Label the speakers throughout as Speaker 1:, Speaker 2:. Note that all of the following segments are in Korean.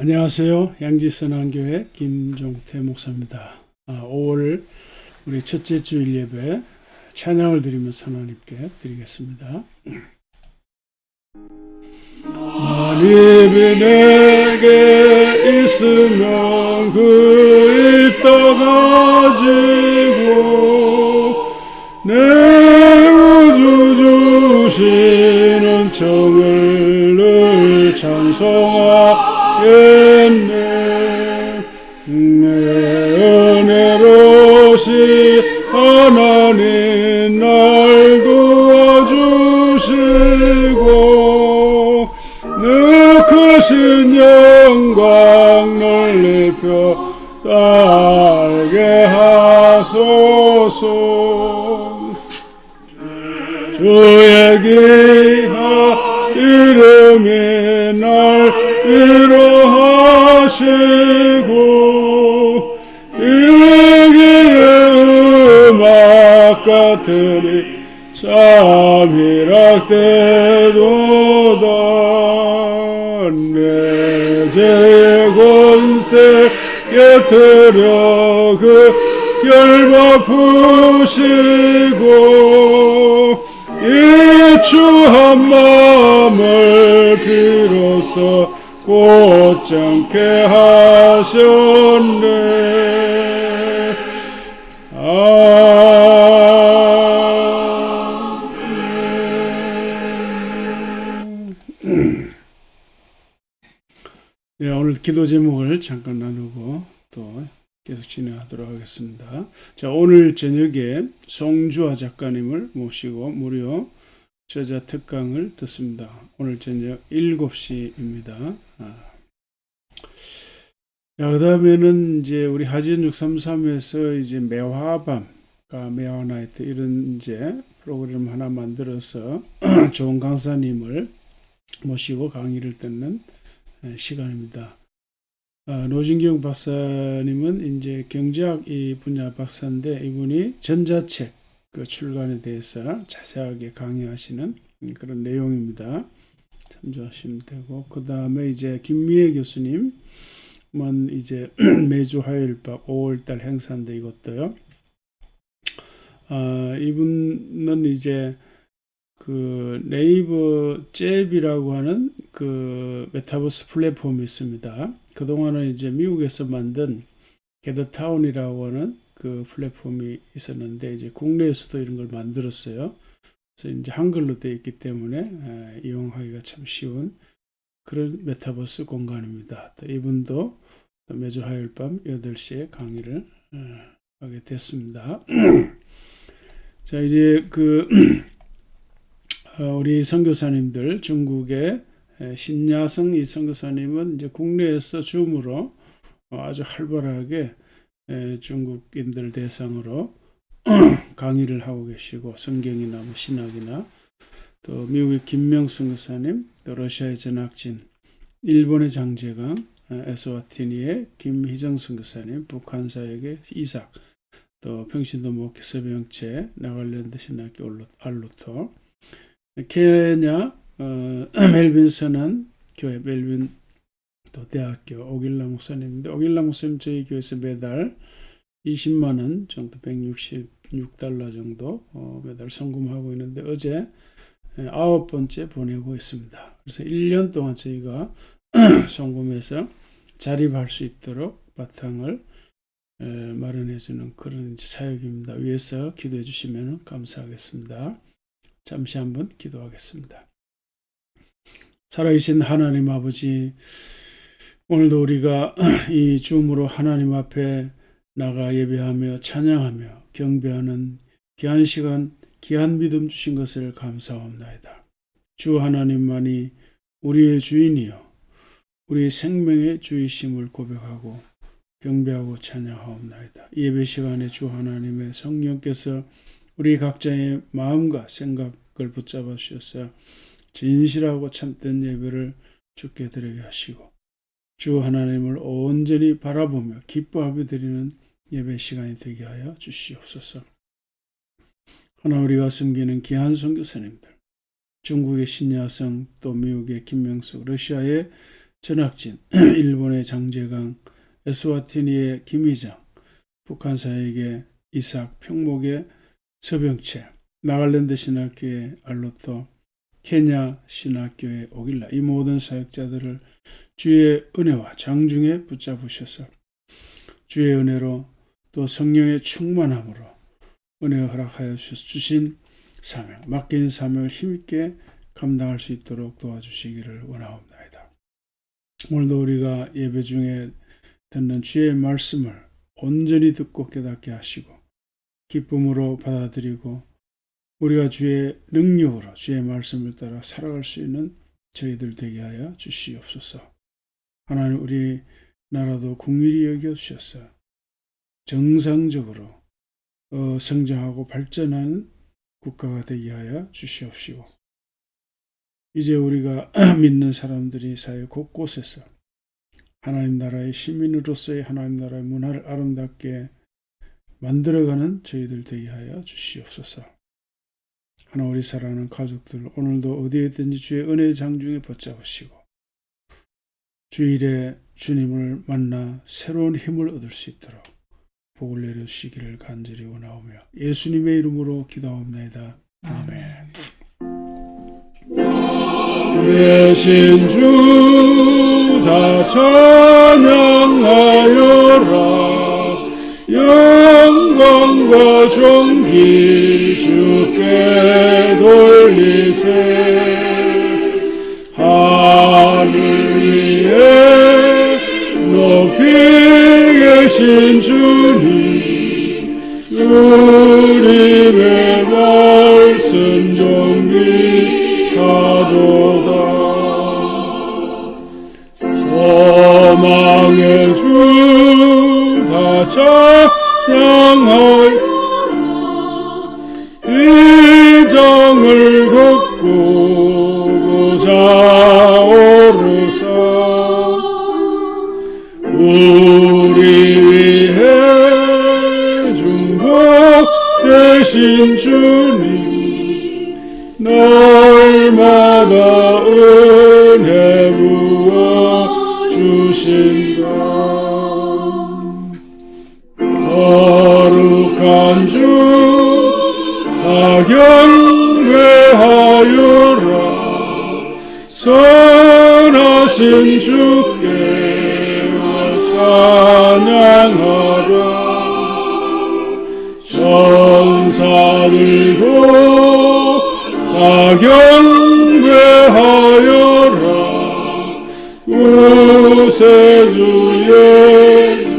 Speaker 1: 안녕하세요. 양지선한교회 김종태 목사입니다. 5월 우리 첫째 주일 예배 찬양을 드리면서 하나님께 드리겠습니다. 만입이 내게 있으면 그 입 닫아지고 내 우주 주시는 정을 늘 찬송하겠네. 내 은혜로시 하나님 날 도와주시고 늘 크신 영광 넓혀 달게 하소서. 주의 귀한 이름이 날 위로하시고 이기의 음악 같으니 잠이락되도다. 내 죄의 권세 깨뜨려 그 결박 푸시고 이 추한 마음을 비로소 곧잠게 하셨네. 네, 오늘 기도 제목을 잠깐 나누고 또 계속 진행하도록 하겠습니다. 자, 오늘 저녁에 송주아 작가님을 모시고 무료 저자 특강을 듣습니다. 오늘 저녁 7시입니다. 그 다음에는 이제 우리 하지연 633에서 이제 매화밤, 매화나이트 이런 이제 프로그램 하나 만들어서 좋은 강사님을 모시고 강의를 듣는 시간입니다. 노진경 박사님은 이제 경제학 이 분야 박사인데 이분이 전자책 그 출간에 대해서 자세하게 강의하시는 그런 내용입니다. 참조하시면 되고, 그 다음에 이제 김미애 교수님은 이제 매주 화요일 밤 5월달 행사인데 이것도요. 이분은 이제 그 네이버 잽이라고 하는 그 메타버스 플랫폼이 있습니다. 그동안은 이제 미국에서 만든 게더타운이라고 하는 그 플랫폼이 있었는데 이제 국내에서도 이런 걸 만들었어요. 그래서 이제 한글로 되어 있기 때문에 이용하기가 참 쉬운 그런 메타버스 공간입니다. 또 이분도 매주 화요일 밤 8시에 강의를 하게 됐습니다. 자, 이제 그 우리 선교사님들 중국의 신야성 이 선교사님은 이제 국내에서 줌으로 아주 활발하게 중국인들 대상으로 강의를 하고 계시고 성경이나 뭐 신학이나 또 미국의 김명수 교사님, 또 러시아의 전학진, 일본의 장재강, 에스와티니의 김희정 선교사님, 북한사역의 이삭, 또 평신도 목회 서병채, 나갈랜드 신학교 알루토, 케냐 멜빈 선한 교회 멜빈 또 대학교 오길라 목사님인데 오길라 목사님 저희 교회에서 매달 20만 원 정도 166달러 정도 매달 송금하고 있는데 어제 9번째 보내고 있습니다. 그래서 1년 동안 저희가 송금해서 자립할 수 있도록 바탕을 마련해주는 그런 사역입니다. 위에서 기도해 주시면 감사하겠습니다. 잠시 한번 기도하겠습니다. 살아계신 하나님 아버지, 오늘도 우리가 이 줌으로 하나님 앞에 나가 예배하며 찬양하며 경배하는 귀한 시간, 귀한 믿음 주신 것을 감사합니다. 주 하나님만이 우리의 주인이요 우리 생명의 주이심을 고백하고 경배하고 찬양하옵나이다. 예배 시간에 주 하나님의 성령께서 우리 각자의 마음과 생각을 붙잡아 주셔서 진실하고 참된 예배를 주께 드리게 하시고 주 하나님을 온전히 바라보며 기뻐하며 드리는 예배 시간이 되게 하여 주시옵소서. 하나 우리가 섬기는 귀한 선교사님들, 중국의 신야성, 또 미국의 김명숙, 러시아의 전학진, 일본의 장재강, 에스와티니의 김희정, 북한 사역의 이삭, 평목의 서병채, 나갈랜드 신학교의 알로토, 케냐 신학교의 오길라, 이 모든 사역자들을 주의 은혜와 장중에 붙잡으셔서 주의 은혜로 또 성령의 충만함으로 은혜 허락하여 주신 사명, 맡긴 사명을 힘있게 감당할 수 있도록 도와주시기를 원하옵나이다. 오늘도 우리가 예배 중에 듣는 주의 말씀을 온전히 듣고 깨닫게 하시고 기쁨으로 받아들이고 우리가 주의 능력으로 주의 말씀을 따라 살아갈 수 있는 저희들 되게 하여 주시옵소서. 하나님, 우리 나라도 긍휼히 여겨주셔서 정상적으로 성장하고 발전하는 국가가 되게 하여 주시옵시고 이제 우리가 믿는 사람들이 사회 곳곳에서 하나님 나라의 시민으로서의 하나님 나라의 문화를 아름답게 만들어가는 저희들 되게 하여 주시옵소서. 하나 우리 사랑하는 가족들, 오늘도 어디에 있든지 주의 은혜의 장중에 붙잡으시고 주일에 주님을 만나 새로운 힘을 얻을 수 있도록 복을 내려주시기를 간절히 원하오며 예수님의 이름으로 기도하옵나이다. 아멘. 내신 주 다 찬양하여라. 영광과 존귀 주께 돌리세. 하늘 위에 높이 계신 주님의 말씀 존귀하도다. 소망의 주 다 찬양하여 이 정을 걷고 보자 오르사 우리 위해 대신 주님 날마다 은혜 부어 주신다. 거룩한 주 다 경배하여라. 선하신 주께 찬양하라. 천사들도 다 경배하여라. 구세주 예수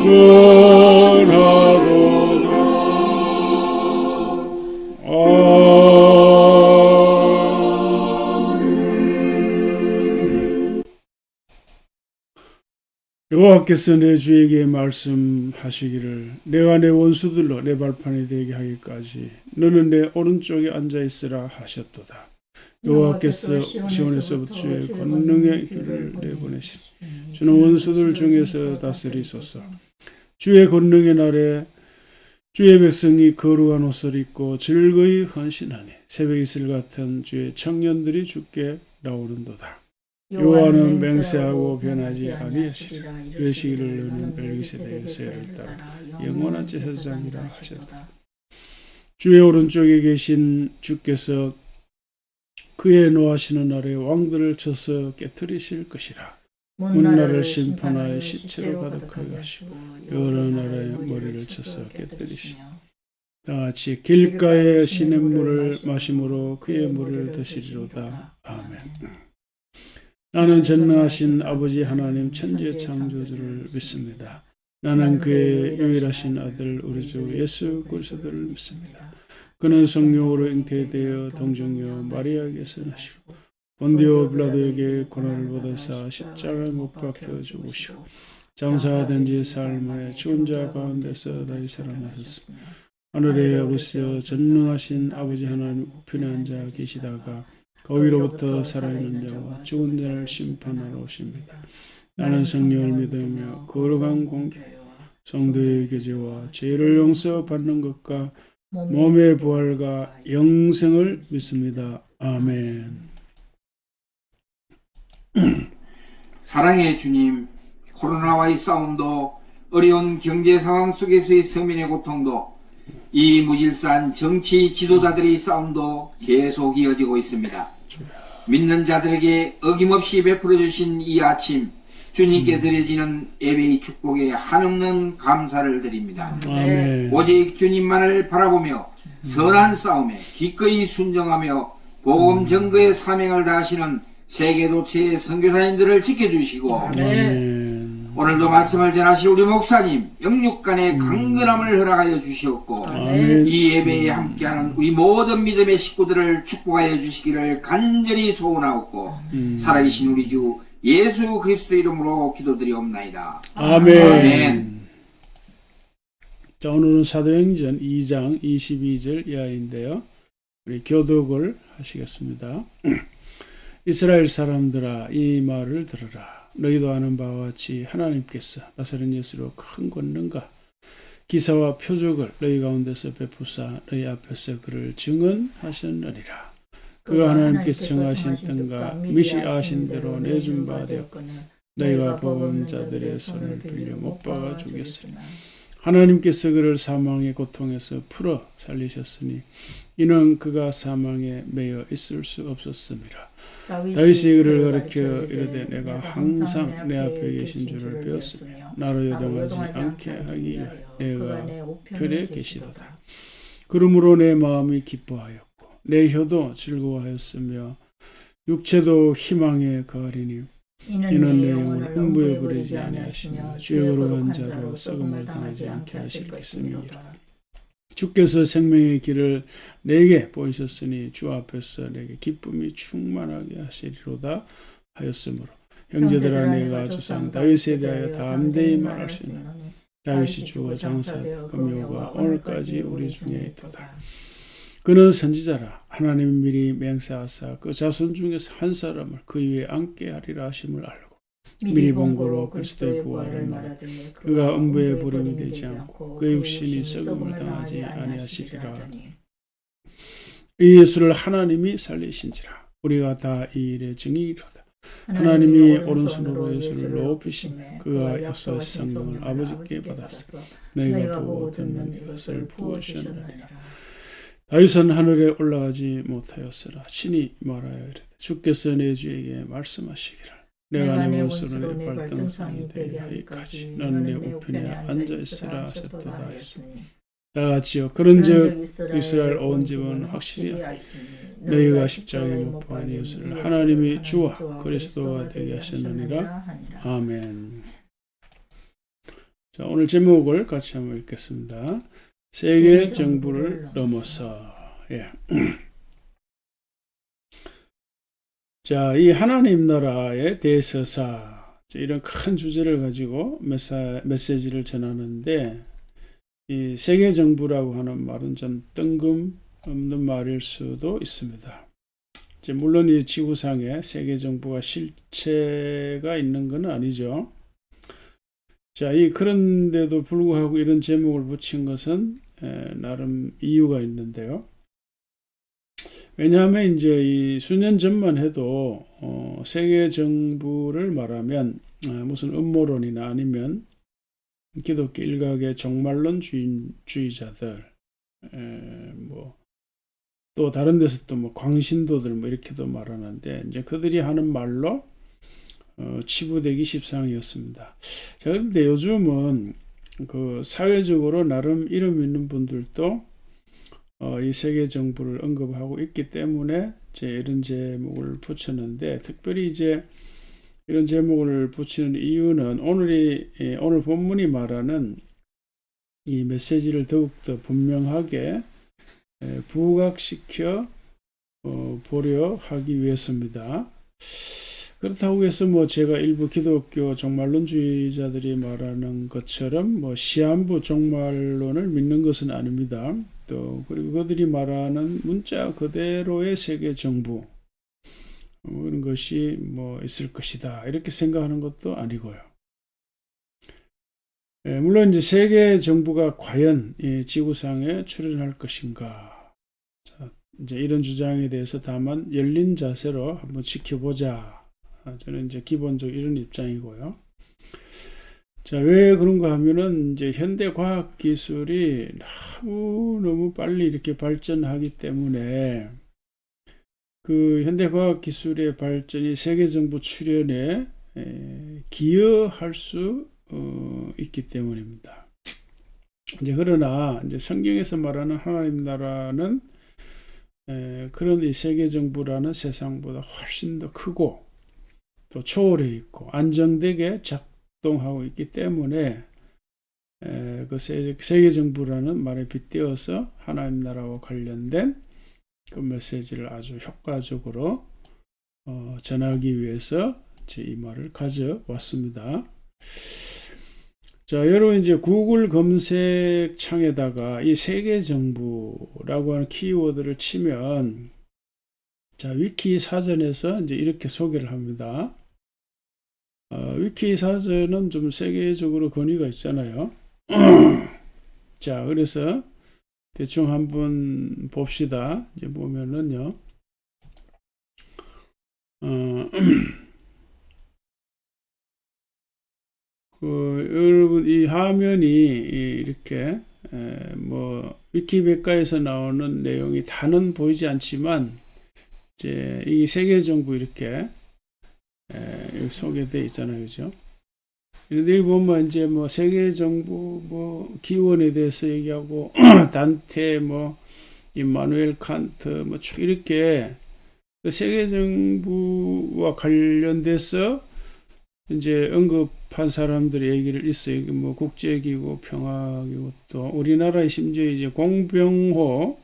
Speaker 1: 원하도다. 여호와께서 내 주에게 말씀하시기를 내가 내 원수들로 내 발판이 되게 하기까지 너는 내 오른쪽에 앉아있으라 하셨도다. 여호와께서 시온에서부터 주의 권능의 길을 내보내시니 주는 원수들 중에서 다스리소서. 주의 권능의 날에 주의 백성이 거룩한 옷을 입고 즐거이 헌신하니 새벽 이슬 같은 주의 청년들이 주께 나오는도다. 여호와는 맹세하고 변하지 아니하시리라. 이르시기를 너는 멜기세덱의 세를 따라 영원한 제사장이라 하셨다. 주의 오른쪽에 계신 주께서 그의 노하시는 날에 왕들을 쳐서 깨뜨리실 것이라. 문나라를 심판하여 시체로 가득하게 하시고 여러 나라의 머리를 쳐서 깨뜨리시고 다 같이 길가에 시냇물을 마심으로 그의 물을 드시리로다. 아멘. 나는 전능하신 아버지 하나님 천지의 창조주를 믿습니다. 나는 그의 유일하신 아들 우리 주 예수 그리스도를 믿습니다. 그는 성령으로 잉태되어 동정녀 마리아에게서 나시고 본디오 빌라도에게 고난을 받으사 십자가에 못 박혀 죽으시고 장사된 지 사흘 만에 죽은 자 가운데서 다시 살아나셨습니다. 하늘에 오르시어 전능하신 아버지 하나님 우편에 앉아 계시다가 거기로부터 살아있는 자와 죽은 자를 심판하러 오십니다. 나는 성령을 믿으며 거룩한 공개와 성도의 교제와 죄를 용서받는 것과 몸의 부활과 영생을 믿습니다. 아멘.
Speaker 2: 사랑의 주님, 코로나와의 싸움도 어려운 경제 상황 속에서의 서민의 고통도 이 무질서한 정치 지도자들의 싸움도 계속 이어지고 있습니다. 믿는 자들에게 어김없이 베풀어 주신 이 아침 주님께 드려지는 예배의 축복에 한없는 감사를 드립니다.
Speaker 1: 아멘.
Speaker 2: 오직 주님만을 바라보며 선한 싸움에 기꺼이 순종하며 복음 전거의 사명을 다하시는 세계도체의 선교사님들을 지켜주시고
Speaker 1: 아멘.
Speaker 2: 오늘도 말씀을 전하실 우리 목사님 영육간의 강건함을 허락하여 주시옵고
Speaker 1: 아멘.
Speaker 2: 이 예배에 함께하는 우리 모든 믿음의 식구들을 축복하여 주시기를 간절히 소원하옵고 살아계신 우리 주 예수 그리스도 이름으로 기도드리옵나이다.
Speaker 1: 아멘.
Speaker 2: 아멘.
Speaker 1: 자, 오늘은 사도행전 2장 22절 이하인데요. 우리 교독을 하시겠습니다. 이스라엘 사람들아 이 말을 들으라. 너희도 아는 바와 같이 하나님께서 나사렛 예수로 큰 권능과 기사와 표적을 너희 가운데서 베푸사 너희 앞에서 그를 증언하셨느니라. 그가 하나님께서 정하신 뜻과 미리 아신 대로 내준 바 되었거늘 너희가 복음자들의 손을 빌려 못 박아 죽였으나 하나님께서 그를 사망의 고통에서 풀어 살리셨으니 이는 그가 사망에 매여 있을 수 없었음이라. 다윗이 그를 가르쳐 이르되 내가 항상 내 앞에 계신 줄을 배웠으며 나로 여정하지 않게 하기 위하여 내가 곁에 계시도다. 그러므로 내 마음이 기뻐하였고 내 혀도 즐거워하였으며 육체도 희망에 거하리니 이는 내 영을 음부에 부리지 아니하시며 주의 거룩한 자로 썩음을 당하지 않게 하실 것임이니라. 주께서 생명의 길을 내게 보이셨으니 주 앞에서 내게 기쁨이 충만하게 하시리로다 하였으므로 형제들아 내가 조상 다윗에 대하여 담대히 말할 수 있는 다윗이 주어 장사되어 금요가 오늘까지 우리 중에 있도다. 그는 선지자라 하나님 미리 맹세하사 그 자손 중에서 한 사람을 그 위에 앉게 하리라 하심을 알고 미리 본고로 그리스도의 부활을 말하되 그가 음부에 버림이 되지 않고 그의 육신이 썩음을 당하지 아니하시리라. 이 예수를 하나님이 살리신지라 우리가 다 이 일의 증인이로다. 하나님이 오른손으로 예수를 높이시며 그가 약속하신 성령을 아버지께 받았으며 너희가 보고 듣는 이것을 부으셨느니라. 다윗은 하늘에 올라가지 못하였으나 친히 말하여 이르되 주께서 내 주에게 말씀하시기를 내가 내 원수로 내 발등상이 되게 하기까지 너는 내 우편에 앉아있으라 하셨도다 했으니 다 같이요. 그런즉 이스라엘 온 집은 확실히 너희가 십자가에 못 박은 예수를 하나님이 주와 그리스도가 되게 하셨느니라. 아멘. 자, 오늘 제목을 같이 한번 읽겠습니다. 세계 정부를 넘어서. 예. 자, 이 하나님 나라의 대서사 이런 큰 주제를 가지고 메시지를 전하는데 이 세계 정부라고 하는 말은 좀 뜬금없는 말일 수도 있습니다. 이제 물론 이 지구상에 세계 정부가 실체가 있는 건 아니죠. 자, 그런데도 불구하고 이런 제목을 붙인 것은 나름 이유가 있는데요. 왜냐하면 이제 이 수년 전만 해도 세계 정부를 말하면 무슨 음모론이나 아니면 기독교 일각의 종말론주의자들, 또 다른 데서 또 광신도들 이렇게도 말하는데 이제 그들이 하는 말로 치부되기 십상이었습니다. 자, 그런데 요즘은 그 사회적으로 나름 이름 있는 분들도 이 세계 정부를 언급하고 있기 때문에 이런 제목을 붙였는데, 특별히 이제 이런 제목을 붙이는 이유는 오늘 본문이 말하는 이 메시지를 더욱더 분명하게 부각시켜 보려 하기 위해서입니다. 그렇다고 해서 제가 일부 기독교 종말론주의자들이 말하는 것처럼 시한부 종말론을 믿는 것은 아닙니다. 또 그리고 그들이 말하는 문자 그대로의 세계 정부 이런 것이 있을 것이다 이렇게 생각하는 것도 아니고요. 물론 이제 세계 정부가 과연 이 지구상에 출현할 것인가, 이제 이런 주장에 대해서 다만 열린 자세로 한번 지켜보자. 저는 이제 기본적으로 이런 입장이고요. 자, 왜 그런가 하면은 이제 현대 과학 기술이 너무 빨리 이렇게 발전하기 때문에 그 현대 과학 기술의 발전이 세계 정부 출현에 기여할 수 있기 때문입니다. 이제 그러나 이제 성경에서 말하는 하나님 나라는 그런 이 세계 정부라는 세상보다 훨씬 더 크고 또 초월해 있고 안정되게 작동하고 있기 때문에 그 세계 정부라는 말에 빗대어서 하나님 나라와 관련된 그 메시지를 아주 효과적으로 전하기 위해서 이 말을 가져왔습니다. 자, 여러분 이제 구글 검색 창에다가 이 세계 정부라고 하는 키워드를 치면 자, 위키 사전에서 이제 이렇게 소개를 합니다. 위키 사전은 좀 세계적으로 권위가 있잖아요. 자, 그래서 대충 한번 봅시다. 이제 보면은요. 여러분 이 화면이 이렇게 위키백과에서 나오는 내용이 다는 보이지 않지만 이제 이 세계 정부 이렇게 소개되어 있잖아요, 그죠? 그런데 여기 보면 이제 세계 정부 기원에 대해서 얘기하고 단테 임마누엘 칸트 쭉 이렇게 그 세계 정부와 관련돼서 이제 언급한 사람들의 얘기를 있어요. 국제기구, 평화기구, 또 우리나라의 심지어 이제 공병호,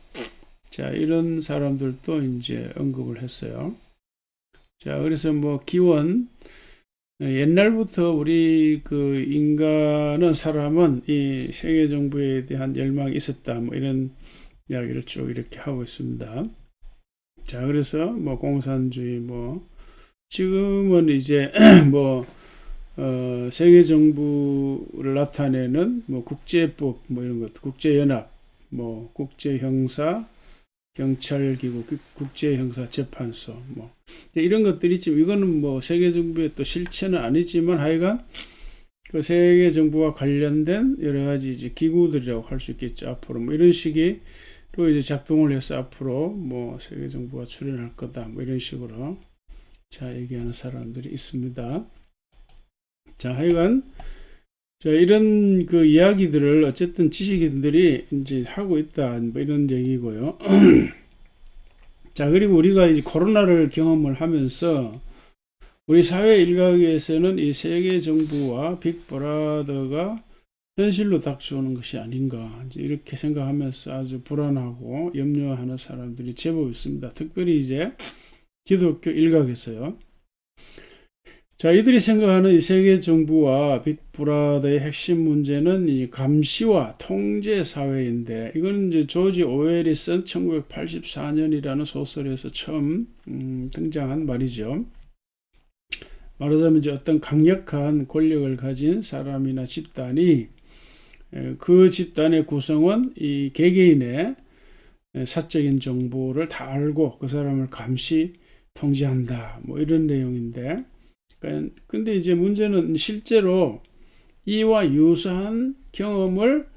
Speaker 1: 자, 이런 사람들도 이제 언급을 했어요. 자, 그래서 기원, 옛날부터 우리 그 인간은 사람은 이 세계 정부에 대한 열망이 있었다. 이런 이야기를 쭉 이렇게 하고 있습니다. 자, 그래서 공산주의 지금은 이제 세계 정부를 나타내는 국제법 이런 것, 국제연합, 국제형사, 경찰기구, 국제형사재판소, 이런 것들이 지금 이거는 세계 정부의 또 실체는 아니지만 하여간 그 세계 정부와 관련된 여러 가지 이제 기구들이라고 할 수 있겠죠. 앞으로 이런 식이 또 이제 작동을 해서 앞으로 세계 정부가 출현할 거다. 이런 식으로 자, 얘기하는 사람들이 있습니다. 자, 하여간 자, 이런 그 이야기들을 어쨌든 지식인들이 이제 하고 있다. 이런 얘기고요. 자, 그리고 우리가 이제 코로나를 경험을 하면서 우리 사회 일각에서는 이 세계 정부와 빅브라더가 현실로 닥쳐오는 것이 아닌가 이제 이렇게 생각하면서 아주 불안하고 염려하는 사람들이 제법 있습니다. 특별히 이제 기독교 일각에서요. 자, 이들이 생각하는 이 세계 정부와 빅브라더의 핵심 문제는 이 감시와 통제 사회인데, 이건 이제 조지 오웰이 쓴 1984년이라는 소설에서 처음 등장한 말이죠. 말하자면 이제 어떤 강력한 권력을 가진 사람이나 집단이 그 집단의 구성원 이 개개인의 사적인 정보를 다 알고 그 사람을 감시 통제한다. 이런 내용인데, 근데 이제 문제는 실제로 이와 유사한 경험을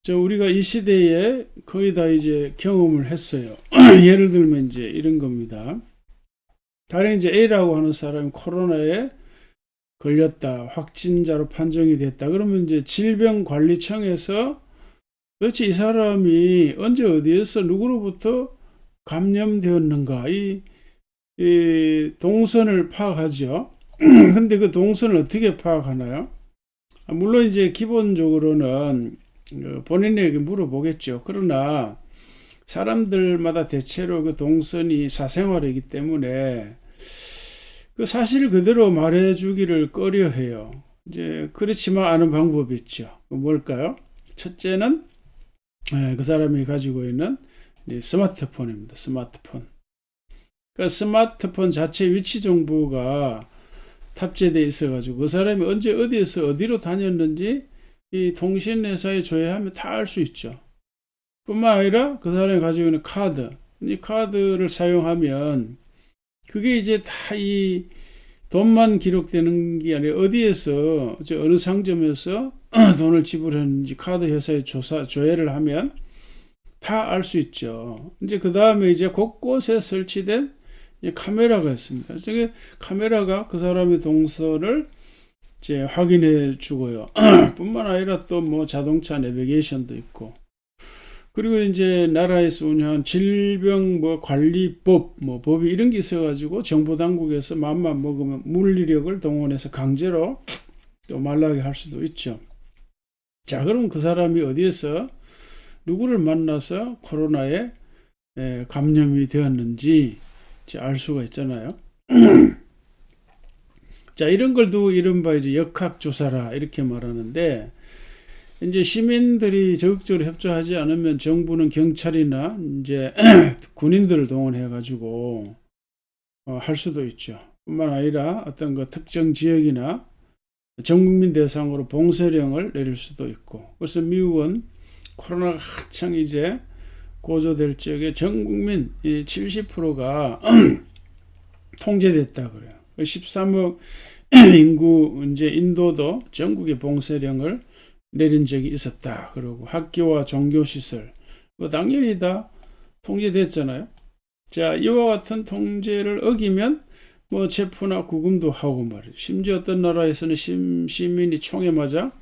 Speaker 1: 우리가 이 시대에 거의 다 이제 경험을 했어요. 예를 들면 이제 이런 겁니다. 가령 이제 A라고 하는 사람이 코로나에 걸렸다, 확진자로 판정이 됐다. 그러면 이제 질병관리청에서 도대체 이 사람이 언제 어디에서 누구로부터 감염되었는가, 이 동선을 파악하죠. 근데 그 동선을 어떻게 파악하나요? 물론 이제 기본적으로는 본인에게 물어보겠죠. 그러나 사람들마다 대체로 그 동선이 사생활이기 때문에 그 사실 그대로 말해주기를 꺼려해요. 이제 그렇지만 아는 방법이 있죠. 뭘까요? 첫째는 그 사람이 가지고 있는 스마트폰입니다. 스마트폰. 그러니까 스마트폰 자체 위치 정보가 탑재되어 있어가지고 그 사람이 언제 어디에서 어디로 다녔는지 이 통신회사에 조회하면 다 알 수 있죠. 뿐만 아니라 그 사람이 가지고 있는 카드, 이 카드를 사용하면 그게 이제 다 이 돈만 기록되는 게 아니라 어디에서 어느 상점에서 돈을 지불했는지 카드 회사에 조회를 하면 다 알 수 있죠. 이제 그 다음에 이제 곳곳에 설치된 카메라가 있습니다. 그래서 카메라가 그 사람의 동선을 이제 확인해 주고요. 뿐만 아니라 또 뭐 자동차 내비게이션도 있고, 그리고 이제 나라에서 운영한 질병 관리법 법이 이런 게 있어가지고 정보 당국에서 맘만 먹으면 물리력을 동원해서 강제로 또 말라게 할 수도 있죠. 자, 그럼 그 사람이 어디에서 누구를 만나서 코로나에 감염이 되었는지 알 수가 있잖아요. 자, 이런 걸 두고 이른바 이제 역학조사라 이렇게 말하는데, 이제 시민들이 적극적으로 협조하지 않으면 정부는 경찰이나 이제 군인들을 동원해 가지고 할 수도 있죠. 뿐만 아니라 어떤 그 특정 지역이나 전 국민 대상으로 봉쇄령을 내릴 수도 있고, 그래서 미국은 코로나가 한창 이제 고조될 적에 전 국민 70%가 통제됐다 그래요. 13억 인구 이제 인도도 전국에 봉쇄령을 내린 적이 있었다. 그리고 학교와 종교시설 당연히 다 통제됐잖아요. 자, 이와 같은 통제를 어기면 뭐 체포나 구금도 하고 말이죠. 심지어 어떤 나라에서는 시민이 총에 맞아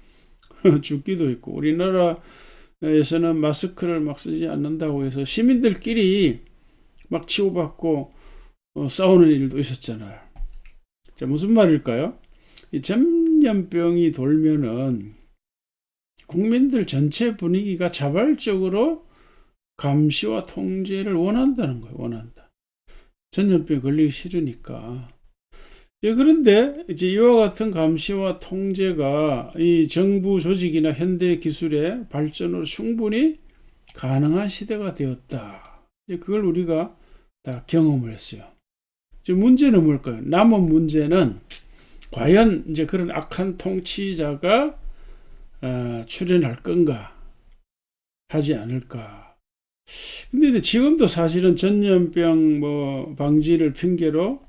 Speaker 1: 죽기도 있고, 우리나라에서는 마스크를 막 쓰지 않는다고 해서 시민들끼리 막 치고받고 싸우는 일도 있었잖아요. 자, 무슨 말일까요? 이 전염병이 돌면은 국민들 전체 분위기가 자발적으로 감시와 통제를 원한다는 거예요. 원한다. 전염병에 걸리기 싫으니까. 그런데 이제 이와 같은 감시와 통제가 이 정부 조직이나 현대 기술의 발전으로 충분히 가능한 시대가 되었다. 그걸 우리가 다 경험을 했어요. 문제는 뭘까요? 남은 문제는 과연 이제 그런 악한 통치자가 출연할 건가, 하지 않을까. 근데 지금도 사실은 전염병 방지를 핑계로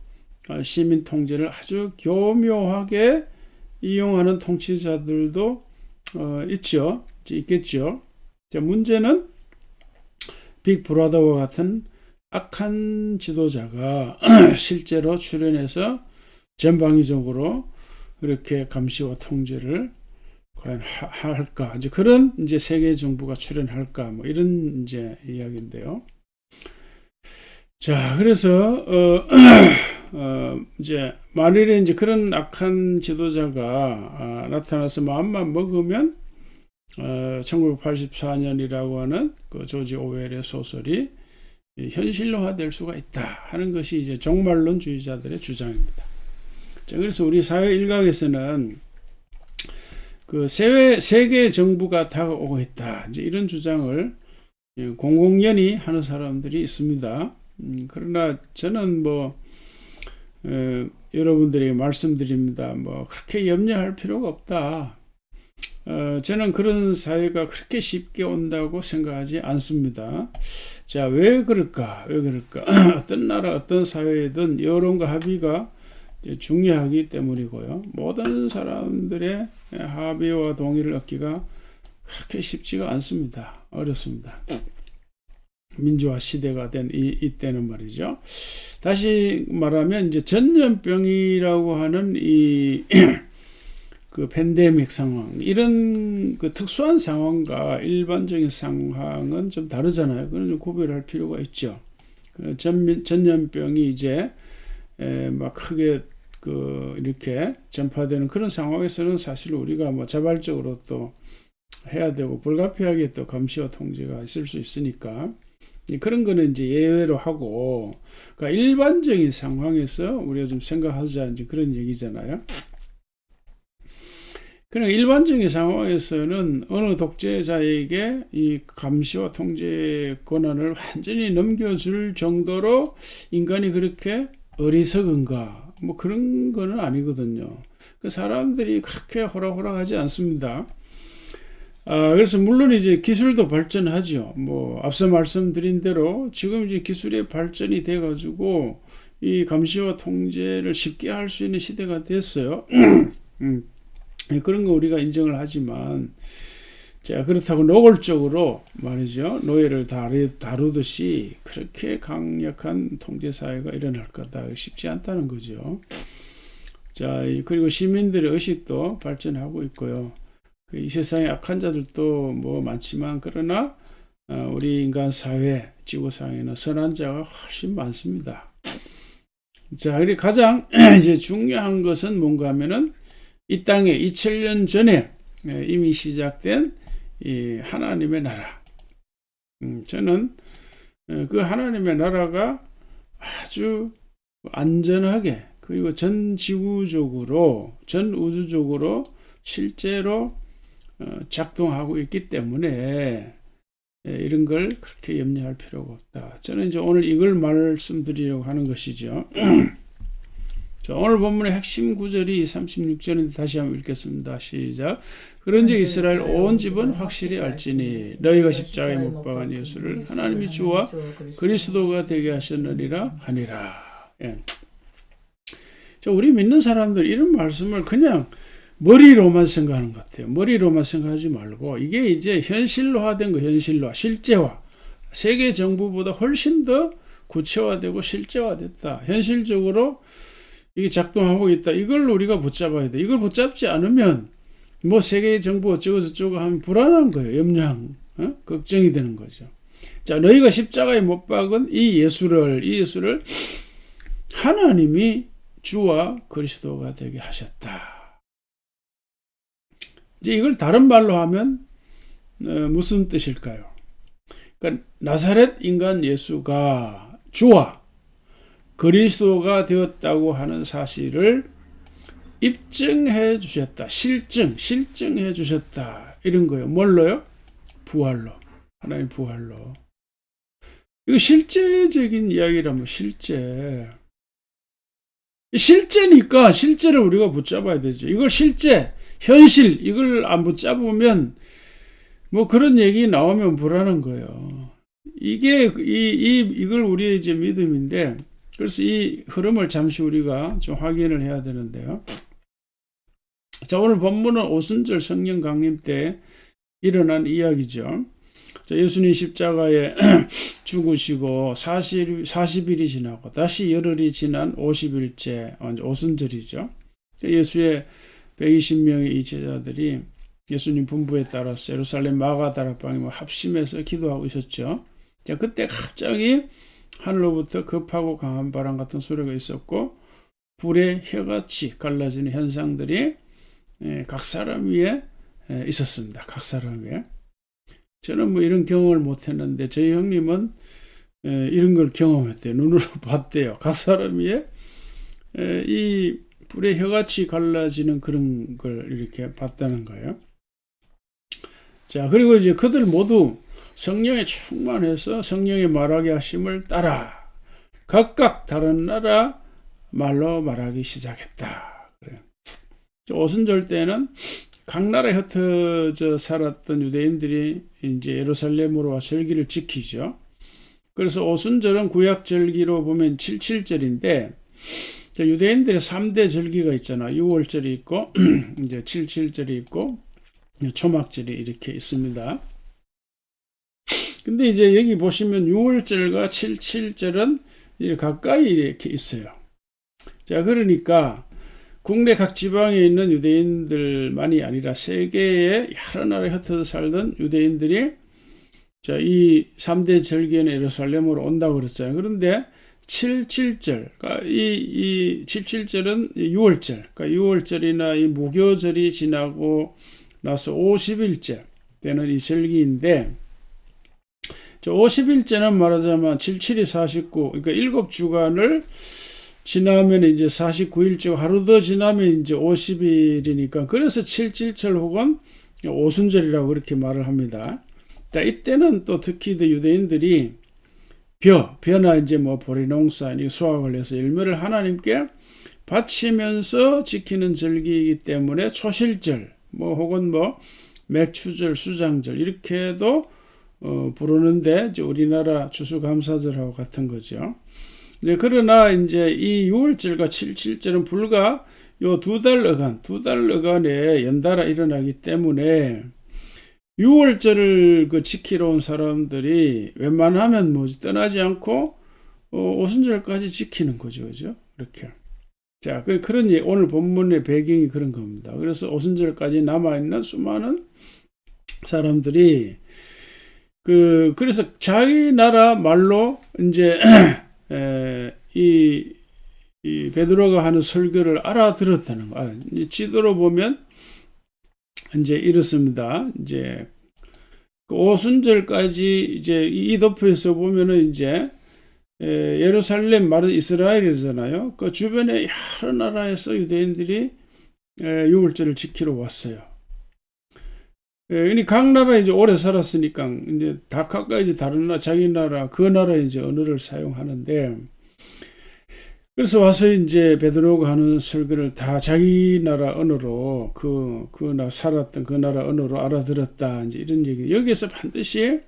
Speaker 1: 시민 통제를 아주 교묘하게 이용하는 통치자들도 있겠죠. 자, 문제는 빅브라더와 같은 악한 지도자가 실제로 출연해서 전방위적으로 이렇게 감시와 통제를 과연 할까? 이제 그런 이제 세계 정부가 출연할까? 이런 이제 이야기인데요. 자, 그래서 이제 만일에 이제 그런 악한 지도자가 나타나서 마음만 먹으면 1984년이라고 하는 그 조지 오웰의 소설이 현실화될 수가 있다 하는 것이 이제 종말론주의자들의 주장입니다. 자, 그래서 우리 사회 일각에서는 그 세계 정부가 다가오고 있다, 이제 이런 주장을 공공연히 하는 사람들이 있습니다. 그러나 저는 여러분들에게 말씀드립니다. 그렇게 염려할 필요가 없다. 저는 그런 사회가 그렇게 쉽게 온다고 생각하지 않습니다. 자, 왜 그럴까? 어떤 나라, 어떤 사회든 여론과 합의가 중요하기 때문이고요. 모든 사람들의 합의와 동의를 얻기가 그렇게 쉽지가 않습니다. 어렵습니다. 민주화 시대가 된 이때는 말이죠. 다시 말하면 이제 전염병이라고 하는 이 그 팬데믹 상황, 이런 그 특수한 상황과 일반적인 상황은 좀 다르잖아요. 그건 좀 구별할 필요가 있죠. 그 전염병이 이제 막 크게 그 이렇게 전파되는 그런 상황에서는 사실 우리가 뭐 자발적으로 또 해야 되고 불가피하게 또 감시와 통제가 있을 수 있으니까 그런 거는 이제 예외로 하고, 그러니까 일반적인 상황에서 우리가 좀 생각하자 이제 그런 얘기잖아요. 그러니까 일반적인 상황에서는 어느 독재자에게 이 감시와 통제 권한을 완전히 넘겨줄 정도로 인간이 그렇게 어리석은가, 뭐 그런 거는 아니거든요. 그 사람들이 그렇게 호락호락하지 않습니다. 그래서 물론 이제 기술도 발전하죠. 뭐 앞서 말씀드린 대로 지금 이제 기술의 발전이 돼 가지고 이 감시와 통제를 쉽게 할 수 있는 시대가 됐어요. 그런 거 우리가 인정을 하지만, 자, 그렇다고 노골적으로 말이죠, 노예를 다루듯이 그렇게 강력한 통제 사회가 일어날 거다, 쉽지 않다는 거죠. 자, 그리고 시민들의 의식도 발전하고 있고요. 이 세상에 악한 자들도 뭐 많지만, 그러나 우리 인간 사회, 지구상에는 선한 자가 훨씬 많습니다. 자, 그리고 가장 이제 중요한 것은 뭔가 하면은 이 땅에 2000년 전에 이미 시작된 이 하나님의 나라. 저는 그 하나님의 나라가 아주 안전하게, 그리고 전 지구적으로, 전 우주적으로 실제로 작동하고 있기 때문에 이런 걸 그렇게 염려할 필요가 없다. 저는 이제 오늘 이걸 말씀드리려고 하는 것이죠. 자, 오늘 본문의 핵심 구절이 36절인데 다시 한번 읽겠습니다. 시작. 그런즉 이스라엘 온 집은 확실히 알지니 너희가 십자가에 못 박은 예수를 하나님이 주와 그리스도가 되게 하셨느니라 하니라. 예. 자, 우리 믿는 사람들 이런 말씀을 그냥 머리로만 생각하는 것 같아요. 머리로만 생각하지 말고 이게 이제 현실화된 거, 현실화, 실제화. 세계 정부보다 훨씬 더 구체화되고 실제화됐다. 현실적으로 이게 작동하고 있다. 이걸 우리가 붙잡아야 돼. 이걸 붙잡지 않으면 뭐 세계 정부 어쩌고 저쩌고 하면 불안한 거예요. 염려한, 걱정이 되는 거죠. 자, 너희가 십자가에 못 박은 이 예수를 하나님이 주와 그리스도가 되게 하셨다. 이제 이걸 다른 말로 하면 무슨 뜻일까요? 그러니까 나사렛 인간 예수가 주와 그리스도가 되었다고 하는 사실을 입증해 주셨다. 실증해 주셨다. 이런 거예요. 뭘로요? 부활로. 하나님 부활로. 이거 실제적인 이야기라면 실제니까 실제를 우리가 붙잡아야 되죠. 이걸 실제, 현실, 이걸 안 붙잡으면 뭐 그런 얘기 나오면 불안한 거예요. 이걸 우리의 이제 믿음인데, 그래서 이 흐름을 잠시 우리가 좀 확인을 해야 되는데요. 자, 오늘 본문은 오순절 성령 강림 때 일어난 이야기죠. 자, 예수님 십자가에 죽으시고 40일이 지나고 다시 열흘이 지난 50일째 오순절이죠. 예수의 120명의 이 제자들이 예수님 분부에 따라서 예루살렘 마가다락방에 합심해서 기도하고 있었죠. 자, 그때 갑자기 하늘로부터 급하고 강한 바람 같은 소리가 있었고 불의 혀같이 갈라지는 현상들이 각 사람 위에 있었습니다. 각 사람 위에. 저는 뭐 이런 경험을 못했는데 저희 형님은 이런 걸 경험했대요. 눈으로 봤대요. 각 사람 위에 이 불의 혀같이 갈라지는 그런 걸 이렇게 봤다는 거예요. 자, 그리고 이제 그들 모두 성령에 충만해서 성령의 말하게 하심을 따라 각각 다른 나라 말로 말하기 시작했다. 그래요. 오순절 때는 각 나라에 흩어져 살았던 유대인들이 이제 예루살렘으로 와 절기를 지키죠. 그래서 오순절은 구약 절기로 보면 77절인데 유대인들의 3대 절기가 있잖아. 6월절이 있고 이제 77절이 있고 초막절이 이렇게 있습니다. 근데 이제 여기 보시면 6월절과 77절은 가까이 이렇게 있어요. 자, 그러니까 국내 각 지방에 있는 유대인들만이 아니라 세계의 여러 나라에 흩어져 살던 유대인들이 자, 이 3대 절기에는 예루살렘으로 온다고 그랬잖아요. 그런데 77절, 그러니까 이 77절은 6월절, 그러니까 6월절이나 이 무교절이 지나고 나서 50일째 되는 이 절기인데, 50일째는 말하자면 77이 49, 그러니까 7주간을 지나면 이제 49일째, 하루 더 지나면 이제 50일이니까, 그래서 77절 혹은 오순절이라고 그렇게 말을 합니다. 자, 이때는 또 특히 유대인들이 벼나 이제 뭐 보리농사, 수확을 해서 열매를 하나님께 바치면서 지키는 절기이기 때문에 초실절, 뭐 혹은 뭐 맥추절, 수장절 이렇게도 부르는데 이제 우리나라 추수감사절하고 같은 거죠. 네, 그러나 이제 이 6월절과 77절은 불과 요 두 달 어간에 연달아 일어나기 때문에 6월절을 지키러 온 사람들이 웬만하면 떠나지 않고 오순절까지 지키는 거죠, 그죠? 이렇게. 자, 그런 오늘 본문의 배경이 그런 겁니다. 그래서 오순절까지 남아있는 수많은 사람들이 그래서 자기 나라 말로 이제 이 베드로가 하는 설교를 알아들었다는 거. 지도로 보면 이제 이렇습니다. 이제 오순절까지 이제 이 도표에서 보면은 이제 예루살렘 말은 이스라엘이잖아요. 그 주변에 여러 나라에서 유대인들이 6월절을 지키러 왔어요. 각 나라 이제 오래 살았으니까 이제 다 각각 이제 다른 나라, 자기 나라, 그 나라 이제 언어를 사용하는데, 그래서 와서 이제 베드로가 하는 설교를 다 자기 나라 언어로 살았던 그 나라 언어로 알아들었다. 이제 이런 얘기. 여기에서 반드시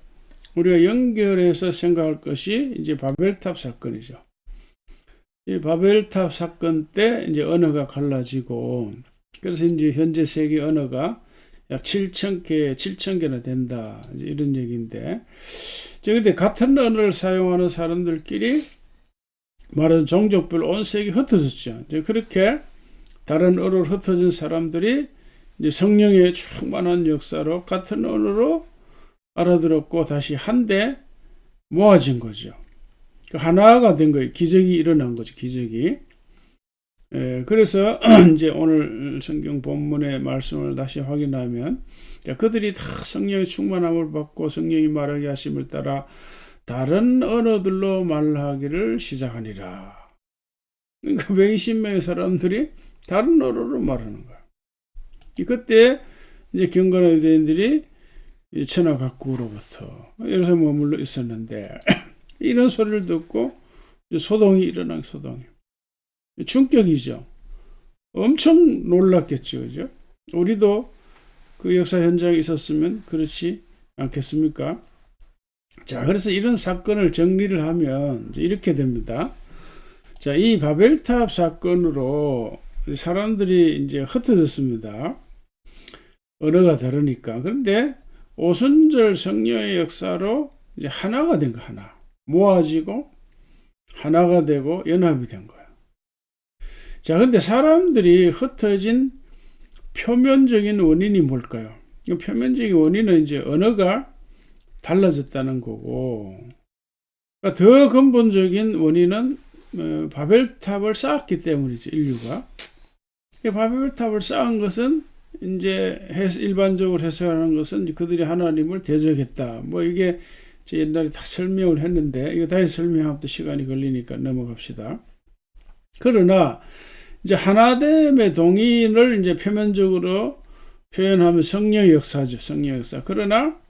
Speaker 1: 우리가 연결해서 생각할 것이 이제 바벨탑 사건이죠. 이 바벨탑 사건 때 이제 언어가 갈라지고, 그래서 이제 현재 세계 언어가 약 7,000개나 된다. 이제 이런 얘기인데, 근데 같은 언어를 사용하는 사람들끼리 말하는 종족별 온 세계 흩어졌죠. 이제 그렇게 다른 언어로 흩어진 사람들이 이제 성령의 충만한 역사로 같은 언어로 알아들었고 다시 한데 모아진 거죠. 하나가 된 거예요. 기적이 일어난 거죠. 기적이. 그래서 이제 오늘 성경 본문의 말씀을 다시 확인하면 그들이 다 성령의 충만함을 받고 성령이 말하게 하심을 따라 다른 언어들로 말하기를 시작하니라. 그러니까 120명의 사람들이 다른 언어로 말하는 거야. 그때 이제 경건한 유대인들이 천하각국으로부터 예루살렘에 머물러 있었는데 이런 소리를 듣고 소동이 일어난 소동이. 충격이죠. 엄청 놀랐겠죠, 그죠? 우리도 그 역사 현장에 있었으면 그렇지 않겠습니까? 자, 그래서 이런 사건을 정리를 하면 이제 이렇게 됩니다. 자, 이 바벨탑 사건으로 사람들이 이제 흩어졌습니다. 언어가 다르니까. 그런데 오순절 성령의 역사로 이제 하나가 된 거, 하나. 모아지고 하나가 되고 연합이 된 거예요. 자, 근데 사람들이 흩어진 표면적인 원인이 뭘까요? 이 표면적인 원인은 이제 언어가 달라졌다는 거고, 그러니까 더 근본적인 원인은 바벨탑을 쌓았기 때문이죠, 인류가. 바벨탑을 쌓은 것은 이제 일반적으로 해석하는 것은 이제 그들이 하나님을 대적했다. 뭐 이게 제 옛날에 다 설명을 했는데 이거 다시 설명하면 또 시간이 걸리니까 넘어갑시다. 그러나 이제 하나됨의 동인을 이제 표면적으로 표현하면 성령의 역사죠, 성령의 역사. 그러나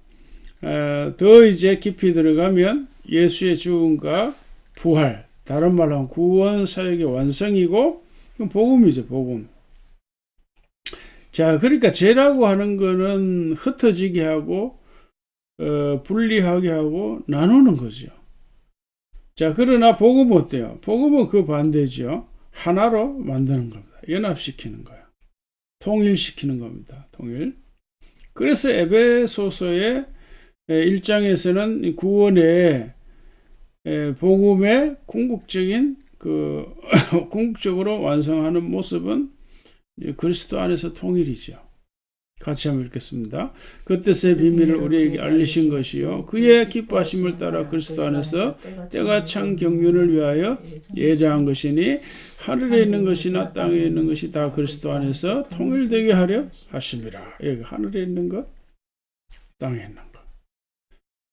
Speaker 1: 더 이제 깊이 들어가면 예수의 죽음과 부활, 다른 말로 하면 구원 사역의 완성이고, 이건 복음이죠, 복음. 자, 그러니까 죄라고 하는 거는 흩어지게 하고, 분리하게 하고, 나누는 거죠. 자, 그러나 복음은 어때요? 복음은 그 반대죠. 하나로 만드는 겁니다. 연합시키는 거예요. 통일시키는 겁니다. 통일. 그래서 에베소서의 1장에서는 구원의 복음의 궁극적인 궁극적으로 완성하는 모습은 그리스도 안에서 통일이죠. 같이 한번 읽겠습니다. 그 뜻의 비밀을 우리에게 알리신 것이요 그의 기뻐하심을 따라 그리스도 안에서 때가 찬 경륜을 위하여 예정한 것이니 하늘에 있는 것이나 땅에 있는 것이 다 그리스도 안에서 통일되게 하려 하심이라. 여기 하늘에 있는 것, 땅에 있는 것.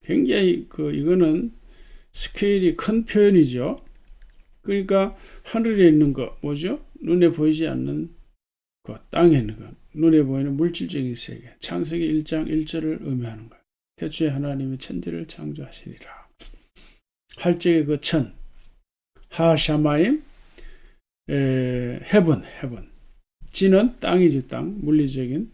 Speaker 1: 굉장히 이거는 스케일이 큰 표현이죠. 그러니까 하늘에 있는 것 뭐죠? 눈에 보이지 않는 것, 땅에 있는 것. 눈에 보이는 물질적인 세계, 창세기 1장 1절을 의미하는 거예요. 태초에 하나님이 천지를 창조하시니라. 할적의 그 천, 하샤마임, 헤븐. 지는 땅이지 땅, 물리적인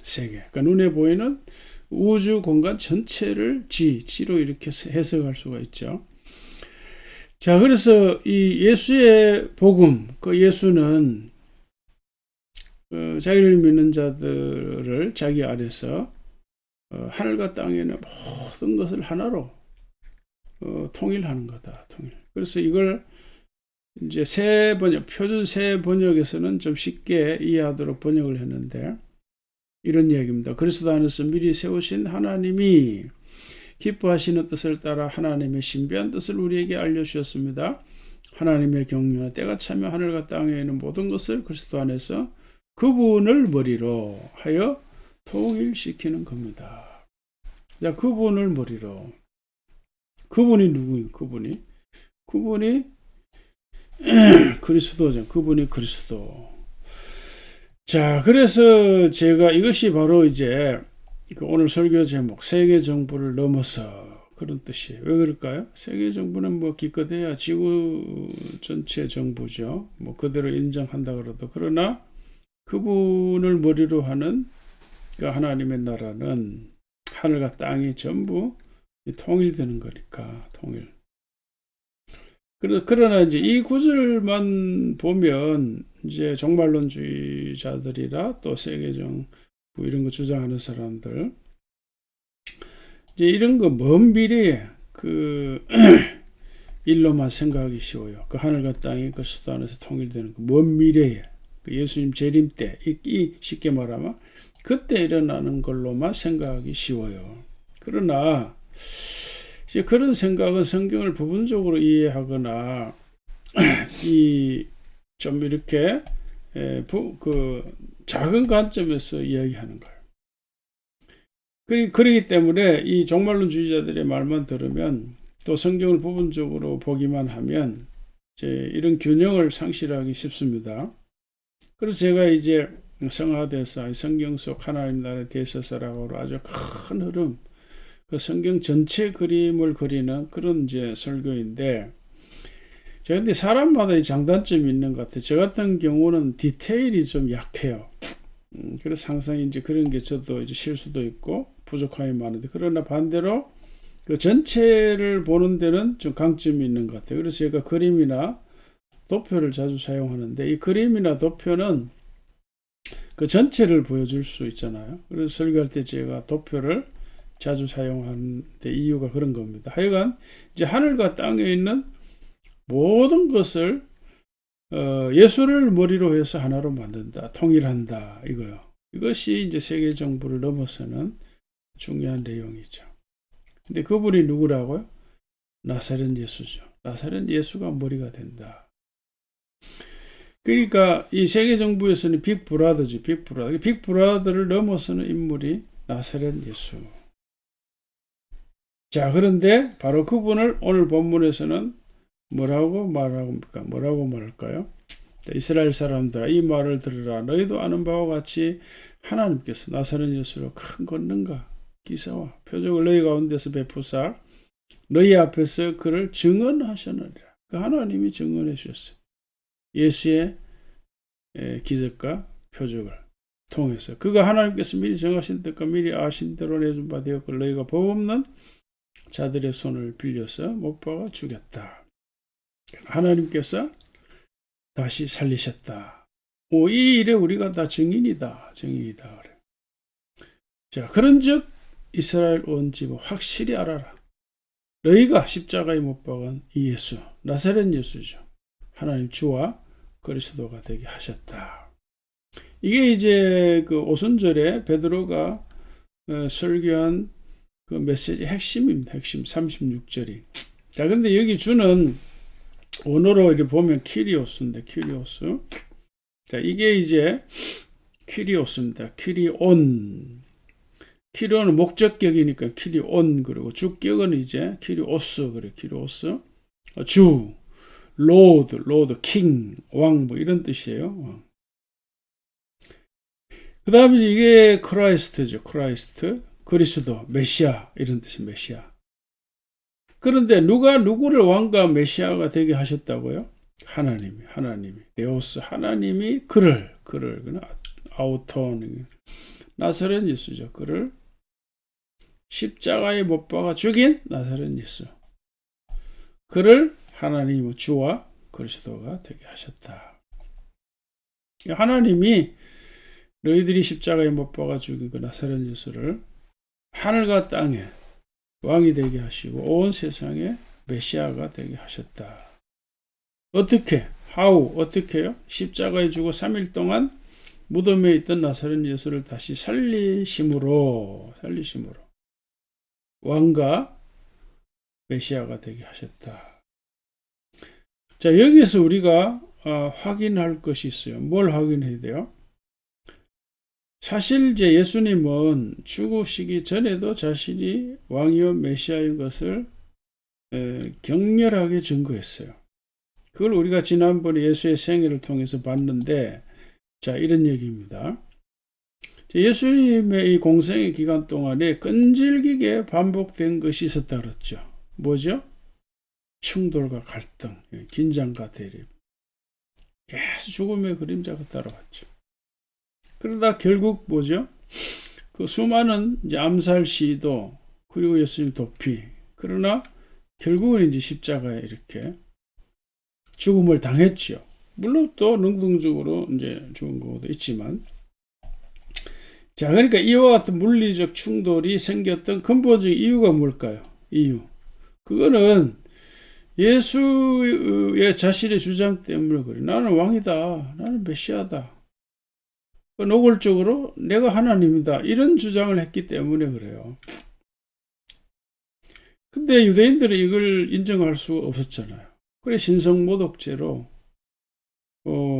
Speaker 1: 세계. 그러니까 눈에 보이는 우주 공간 전체를 지로 이렇게 해석할 수가 있죠. 자, 그래서 이 예수의 복음, 그 예수는 자기를 믿는 자들을 자기 안에서 하늘과 땅에 있는 모든 것을 하나로 통일하는 거다. 통일. 그래서 이걸 이제 표준 새 번역에서는 좀 쉽게 이해하도록 번역을 했는데 이런 이야기입니다. 그리스도 안에서 미리 세우신 하나님이 기뻐하시는 뜻을 따라 하나님의 신비한 뜻을 우리에게 알려주셨습니다. 하나님의 경륜은 때가 차면 하늘과 땅에 있는 모든 것을 그리스도 안에서 그분을 머리로 하여 통일시키는 겁니다. 자, 그분을 머리로. 그분이 누구예요? 그분이 그리스도죠. 그분이 그리스도. 자, 그래서 제가 이것이 바로 이제 오늘 설교 제목 세계 정부를 넘어서 그런 뜻이에요. 왜 그럴까요? 세계 정부는 뭐 기껏해야 지구 전체 정부죠. 뭐 그대로 인정한다 그러도 그러나 그분을 머리로 하는 그 하나님의 나라는 하늘과 땅이 전부 통일되는 거니까 통일. 그러나 이제 이 구절만 보면 이제 종말론주의자들이라 또 세계정부 이런 거 주장하는 사람들 이제 이런 거 먼 미래에 일로만 생각하기 쉬워요. 그 하늘과 땅이 그리스도 안에서 통일되는 그 먼 미래에 예수님 재림 때 쉽게 말하면 그때 일어나는 걸로만 생각하기 쉬워요. 그러나 이제 그런 생각은 성경을 부분적으로 이해하거나 좀 이렇게 작은 관점에서 이야기하는 거예요. 그렇기 때문에 이 종말론주의자들의 말만 들으면 또 성경을 부분적으로 보기만 하면 이제 이런 균형을 상실하기 쉽습니다. 그래서 제가 이제 성화대사 성경 속 하나님 나라의 대서사라고 아주 큰 흐름, 그 성경 전체 그림을 그리는 그런 이제 설교인데, 근데 사람마다 이 장단점이 있는 것 같아요. 저 같은 경우는 디테일이 좀 약해요. 그래서 항상 이제 그런 게 저도 이제 실수도 있고 부족함이 많은데, 그러나 반대로 그 전체를 보는 데는 좀 강점이 있는 것 같아요. 그래서 제가 그림이나 도표를 자주 사용하는데, 이 그림이나 도표는 그 전체를 보여줄 수 있잖아요. 그래서 설교할 때 제가 도표를 자주 사용하는 데 이유가 그런 겁니다. 하여간 이제 하늘과 땅에 있는 모든 것을 예수를 머리로 해서 하나로 만든다, 통일한다, 이거요. 이것이 이제 세계 정부를 넘어서는 중요한 내용이죠. 근데 그분이 누구라고요? 나사렛 예수죠. 나사렛 예수가 머리가 된다. 그러니까 이 세계 정부에서는 빅브라더지, 빅브라더. 빅브라더를 넘어서는 인물이 나사렛 예수. 자, 그런데 바로 그분을 오늘 본문에서는 뭐라고 말할까요? 이스라엘 사람들아, 이 말을 들으라. 너희도 아는 바와 같이 하나님께서 나사렛 예수로 큰 권능과 기사와 표적을 너희 가운데서 베푸사 너희 앞에서 그를 증언하셨느니라. 그 하나님이 증언해 주셨어요. 예수의 기적과 표적을 통해서 그가 하나님께서 미리 정하신 뜻과 미리 아신 대로 내준 바 되었고 너희가 법 없는 자들의 손을 빌려서 못 박아 죽였다. 하나님께서 다시 살리셨다. 이 일에 우리가 다 증인이다. 그래. 자, 그런즉 이스라엘 온 집은 확실히 알아라. 너희가 십자가에 못 박은 이 예수, 나사렛 예수죠. 하나님 주와 그리스도가 되게 하셨다. 이게 이제 그 오순절에 베드로가 설교한 그 메시지 핵심입니다. 핵심 36절이. 자, 근데 여기 주는 언어로 이렇게 보면 키리오스인데, 키리오스. 자, 이게 이제 키리오스입니다. 키리온. 키리온은 목적격이니까 키리온, 그리고 주격은 이제 키리오스, 그래, 키리오스. 주, 로드, 킹, 왕, 뭐 이런 뜻이에요. 왕. 그 다음에 이게 크라이스트죠. 크라이스트. 그리스도, 메시아, 이런 뜻이 메시아. 그런데 누가 누구를 왕과 메시아가 되게 하셨다고요? 하나님이. 데오스, 하나님이 그를, 아우톤, 나사렛 예수죠. 그를 십자가에 못 박아 죽인 나사렛 예수. 그를 하나님 주와 그리스도가 되게 하셨다. 하나님이 너희들이 십자가에 못 박아 죽인 그 나사렛 예수를 하늘과 땅에 왕이 되게 하시고 온 세상에 메시아가 되게 하셨다. 어떻게? 어떻게요? 십자가에 죽어 3일 동안 무덤에 있던 나사렛 예수를 다시 살리심으로 왕과 메시아가 되게 하셨다. 자, 여기서 우리가 확인할 것이 있어요. 뭘 확인해야 돼요? 사실 이제 예수님은 죽으시기 전에도 자신이 왕이요 메시아인 것을 격렬하게 증거했어요. 그걸 우리가 지난번에 예수의 생애를 통해서 봤는데, 자, 이런 얘기입니다. 예수님의 이 공생의 기간 동안에 끈질기게 반복된 것이 있었다 그랬죠. 뭐죠? 충돌과 갈등, 긴장과 대립. 계속 죽음의 그림자가 따라왔죠. 그러다 결국 뭐죠? 그 수많은 이제 암살 시도, 그리고 예수님 도피. 그러나 결국은 이제 십자가에 이렇게 죽음을 당했죠. 물론 또 능동적으로 이제 죽은 것도 있지만. 자, 그러니까 이와 같은 물리적 충돌이 생겼던 근본적인 이유가 뭘까요? 그거는 예수의 자신의 주장 때문에 그래. 나는 왕이다. 나는 메시아다. 노골적으로 내가 하나님이다. 이런 주장을 했기 때문에 그래요. 근데 유대인들은 이걸 인정할 수 없었잖아요. 그래 신성모독죄로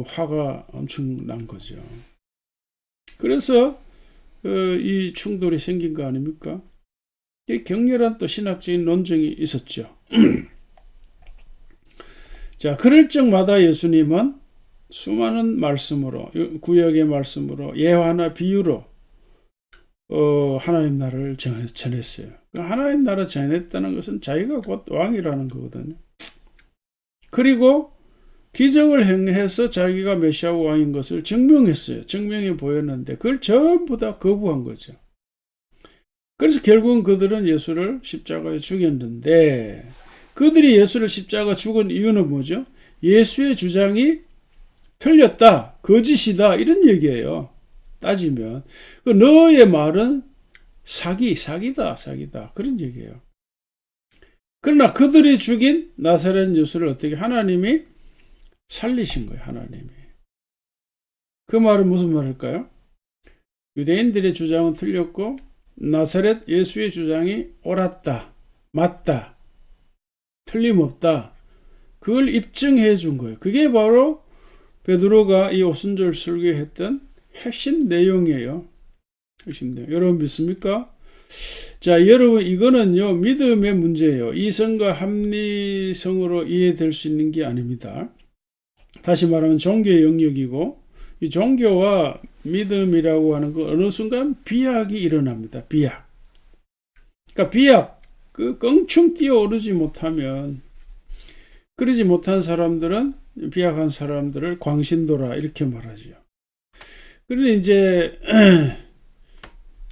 Speaker 1: 화가 엄청 난 거죠. 그래서 이 충돌이 생긴 거 아닙니까? 격렬한 또 신학적인 논쟁이 있었죠. 자, 그럴 적마다 예수님은 수많은 말씀으로, 구약의 말씀으로, 예화나 비유로 하나님 나라를 전했어요. 하나님 나라 전했다는 것은 자기가 곧 왕이라는 거거든요. 그리고 기적을 행해서 자기가 메시아 왕인 것을 증명했어요. 증명해 보였는데 그걸 전부 다 거부한 거죠. 그래서 결국은 그들은 예수를 십자가에 죽였는데, 그들이 예수를 십자가 죽은 이유는 뭐죠? 예수의 주장이 틀렸다, 거짓이다, 이런 얘기예요. 따지면 너의 말은 사기다 그런 얘기예요. 그러나 그들이 죽인 나사렛 예수를 어떻게 하나님이 살리신 거예요. 하나님이. 그 말은 무슨 말일까요? 유대인들의 주장은 틀렸고 나사렛 예수의 주장이 옳았다, 맞다, 틀림없다, 그걸 입증해 준 거예요. 그게 바로 베드로가 이 오순절 설교했던 핵심 내용이에요. 핵심 내용. 여러분 믿습니까? 자, 여러분, 이거는요, 믿음의 문제예요. 이성과 합리성으로 이해될 수 있는 게 아닙니다. 다시 말하면 종교의 영역이고, 이 종교와 믿음이라고 하는 거 어느 순간 비약이 일어납니다. 비약. 그러니까 비약, 그 껑충 뛰어오르지 못하면, 그러지 못한 사람들은 비약한 사람들을 광신도라 이렇게 말하죠. 그런데 이제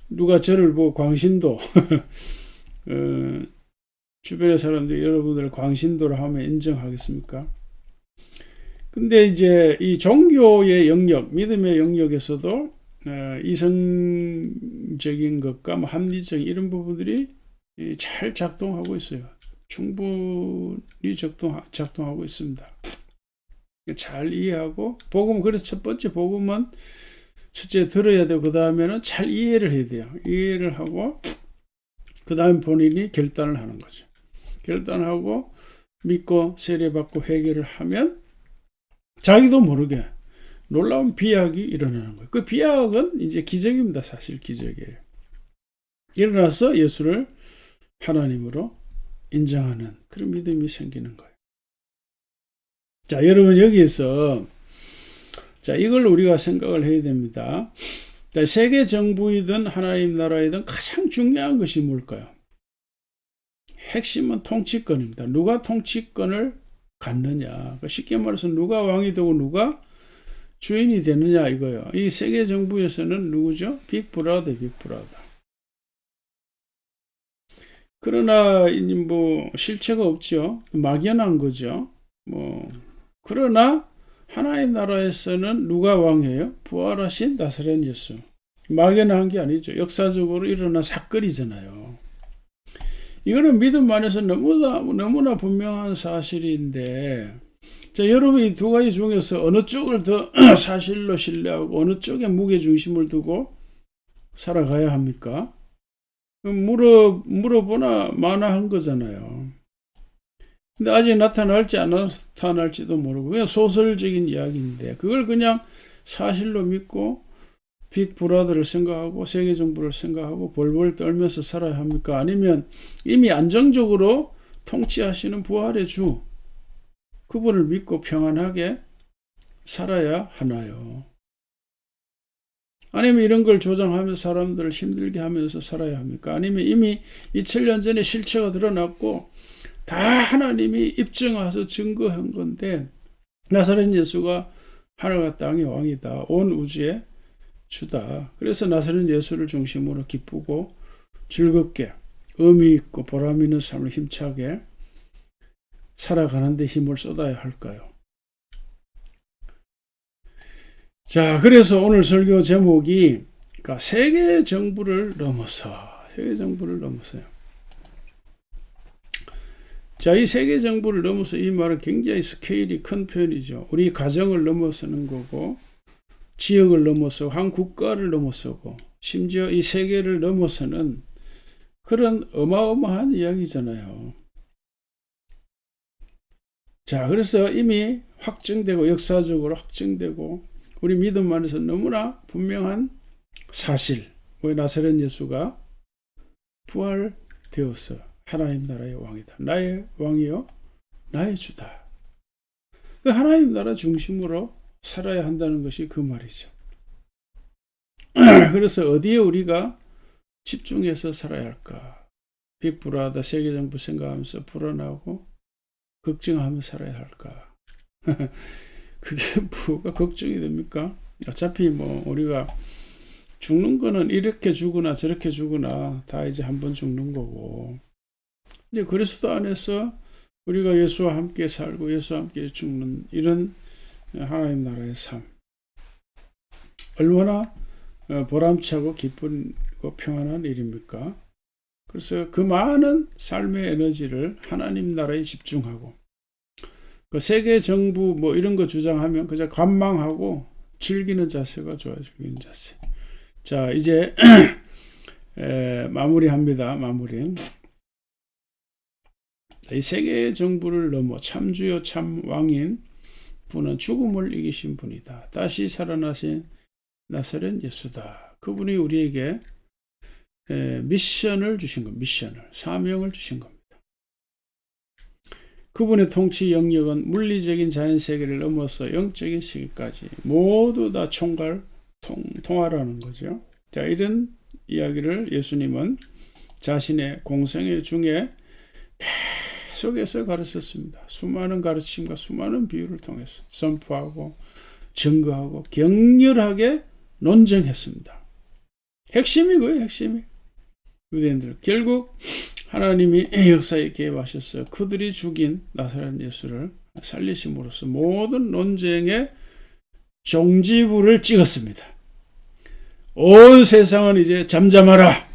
Speaker 1: 누가 저를 보고 광신도 주변의 사람들이 여러분들 광신도라 하면 인정하겠습니까? 근데 이제 이 종교의 영역, 믿음의 영역에서도 이성적인 것과 합리적인 이런 부분들이 잘 작동하고 있어요. 충분히 작동하고 있습니다. 잘 이해하고, 복음, 그래서 첫 번째 복음은 첫째 들어야 되고, 그 다음에는 잘 이해를 해야 돼요. 이해를 하고, 그 다음에 본인이 결단을 하는 거죠. 결단하고, 믿고, 세례받고, 회개를 하면, 자기도 모르게 놀라운 비약이 일어나는 거예요. 그 비약은 이제 기적입니다. 사실 기적이에요. 일어나서 예수를 하나님으로 인정하는 그런 믿음이 생기는 거예요. 자, 여러분 여기에서 자, 이걸 우리가 생각을 해야 됩니다. 자, 세계 정부이든 하나님 나라이든 가장 중요한 것이 뭘까요? 핵심은 통치권입니다. 누가 통치권을 갖느냐. 쉽게 말해서 누가 왕이 되고 누가 주인이 되느냐 이거예요. 이 세계 정부에서는 누구죠? 빅브라더, 빅브라더. 그러나 뭐 실체가 없죠. 막연한 거죠. 그러나 하나님 나라에서는 누가 왕이에요? 부활하신 나사렛 예수. 막연한 게 아니죠. 역사적으로 일어난 사건이잖아요. 이거는 믿음 안에서 너무나 분명한 사실인데, 자, 여러분 이 두 가지 중에서 어느 쪽을 더 사실로 신뢰하고 어느 쪽에 무게 중심을 두고 살아가야 합니까? 물어보나 마나 한 거잖아요. 근데 아직 나타날지 안 나타날지도 모르고 그냥 소설적인 이야기인데 그걸 그냥 사실로 믿고 빅브라더를 생각하고 세계정부를 생각하고 벌벌 떨면서 살아야 합니까? 아니면 이미 안정적으로 통치하시는 부활의 주 그분을 믿고 평안하게 살아야 하나요? 아니면 이런 걸 조장하면서 사람들을 힘들게 하면서 살아야 합니까? 아니면 이미 2000년 전에 실체가 드러났고 다 하나님이 입증해서 증거한 건데 나사렛 예수가 하늘과 땅의 왕이다. 온 우주의 주다. 그래서 나사렛 예수를 중심으로 기쁘고 즐겁게 의미 있고 보람 있는 삶을 힘차게 살아가는 데 힘을 쏟아야 할까요? 자, 그래서 오늘 설교 제목이 그러니까 세계 정부를 넘어서요. 자, 이 세계 정부를 넘어서 이 말은 굉장히 스케일이 큰 표현이죠. 우리 가정을 넘어서는 거고 지역을 넘어서고 한 국가를 넘어서고 심지어 이 세계를 넘어서는 그런 어마어마한 이야기잖아요. 자, 그래서 이미 확증되고 역사적으로 확증되고 우리 믿음 안에서 너무나 분명한 사실, 우리 나사렛 예수가 부활되어서 하나님 나라의 왕이다. 나의 왕이요, 나의 주다. 그 하나님 나라 중심으로 살아야 한다는 것이 그 말이죠. 그래서 어디에 우리가 집중해서 살아야 할까? 빅브라더 세계정부 생각하면서 불안하고 걱정하며 살아야 할까? 그게 뭐가 걱정이 됩니까? 어차피 뭐 우리가 죽는 거는 이렇게 죽으나 저렇게 죽으나 다 이제 한번 죽는 거고 이제 그리스도 안에서 우리가 예수와 함께 살고 예수와 함께 죽는 이런 하나님 나라의 삶 얼마나 보람차고 기쁘고 평안한 일입니까? 그래서 그 많은 삶의 에너지를 하나님 나라에 집중하고 그 세계 정부 뭐 이런 거 주장하면 그저 관망하고 즐기는 자세가 좋아요. 즐기는 자세. 자, 이제 마무리합니다. 마무리. 이 세계 정부를 넘어 참주요 참 왕인 분은 죽음을 이기신 분이다. 다시 살아나신 나사렛 예수다. 그분이 우리에게 미션을 주신 겁니다. 사명을 주신 겁니다. 그분의 통치 영역은 물리적인 자연세계를 넘어서 영적인 세계까지 모두 다 통하라는 거죠. 자, 이런 이야기를 예수님은 자신의 공생애 중에 계속해서 가르쳤습니다. 수많은 가르침과 수많은 비유를 통해서 선포하고 증거하고 격렬하게 논쟁했습니다. 핵심이 그거예요. 핵심이. 유대인들 결국 하나님이 역사에 개입하셔서 그들이 죽인 나사렛 예수를 살리심으로써 모든 논쟁의 종지부를 찍었습니다. 온 세상은 이제 잠잠하라.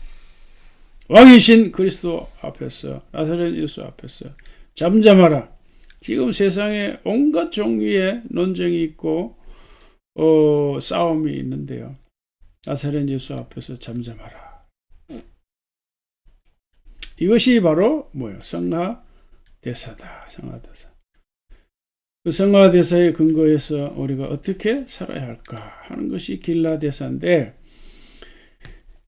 Speaker 1: 왕이신 그리스도 앞에서, 나사렛 예수 앞에서 잠잠하라. 지금 세상에 온갖 종류의 논쟁이 있고 싸움이 있는데요. 나사렛 예수 앞에서 잠잠하라. 이것이 바로 뭐예요? 성화대사다. 성화대사. 그 성화대사에 근거해서 우리가 어떻게 살아야 할까 하는 것이 길라대사인데,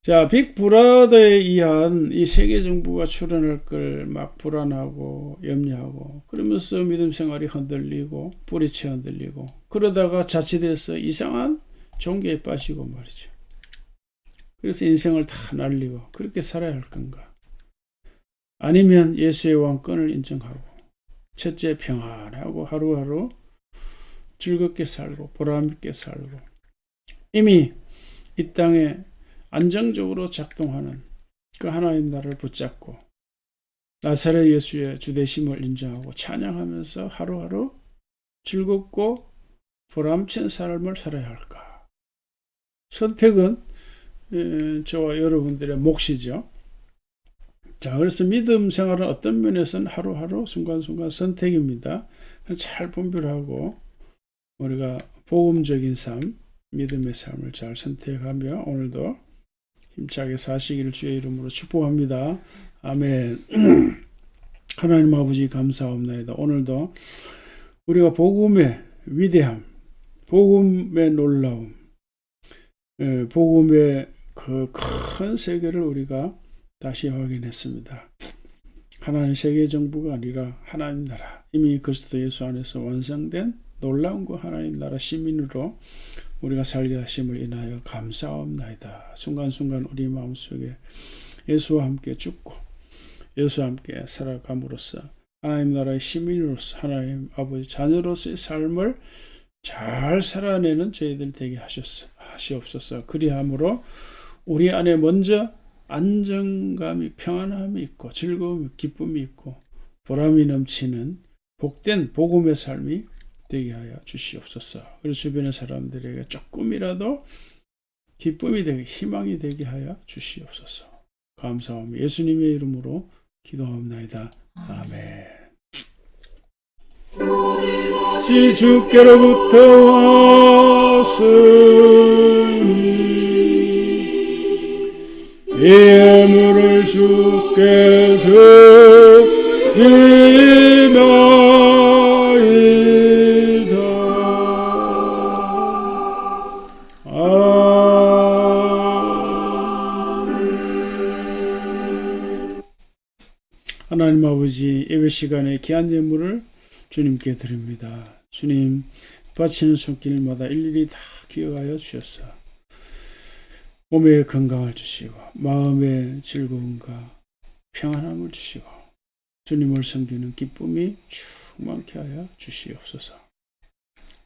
Speaker 1: 자, 빅브라더에 의한 이 세계 정부가 출현할 걸 막 불안하고 염려하고, 그러면서 믿음 생활이 흔들리고 뿌리채 흔들리고, 그러다가 자칫해서 이상한 종교에 빠지고 말이죠. 그래서 인생을 다 날리고 그렇게 살아야 할 건가? 아니면 예수의 왕권을 인정하고 첫째 평안하고 하루하루 즐겁게 살고 보람있게 살고, 이미 이 땅에 안정적으로 작동하는 그 하나님 나라를 붙잡고 나사렛 예수의 주되심을 인정하고 찬양하면서 하루하루 즐겁고 보람찬 삶을 살아야 할까? 선택은 저와 여러분들의 몫이죠. 자, 그래서 믿음 생활은 어떤 면에서는 하루하루 순간순간 선택입니다. 잘 분별하고 우리가 복음적인 삶, 믿음의 삶을 잘 선택하며 오늘도 힘차게 사시기를 주의 이름으로 축복합니다. 아멘. 하나님 아버지 감사합니다. 오늘도 우리가 복음의 위대함, 복음의 놀라움, 복음의 그 큰 세계를 우리가 다시 확인했습니다. 하나님 세계 정부가 아니라 하나님 나라, 이미 그리스도 예수 안에서 완성된 놀라운 그 하나님 나라 시민으로 우리가 살게 하심을 인하여 감사합니다. 순간순간 우리 마음속에 예수와 함께 죽고 예수와 함께 살아감으로써 하나님 나라의 시민으로서 하나님 아버지 자녀로서의 삶을 잘 살아내는 저희들 되게 하시옵소서. 그리함으로 우리 안에 먼저 안정감이, 평안함이 있고 즐거움이, 기쁨이 있고 보람이 넘치는 복된 복음의 삶이 되게 하여 주시옵소서. 그리고 주변의 사람들에게 조금이라도 기쁨이 되게, 희망이 되게 하여 주시옵소서. 감사합니다. 예수님의 이름으로 기도합니다. 아멘. 주께로부터 왔으니 이 예물을 주께 드리나이다. 하나님 아버지, 예배 시간에 귀한 예물을 주님께 드립니다. 주님, 바치는 손길마다 일일이 다 기억하여 주셔서 몸의 건강을 주시고 마음의 즐거움과 평안함을 주시고 주님을 섬기는 기쁨이 충만케 하여 주시옵소서.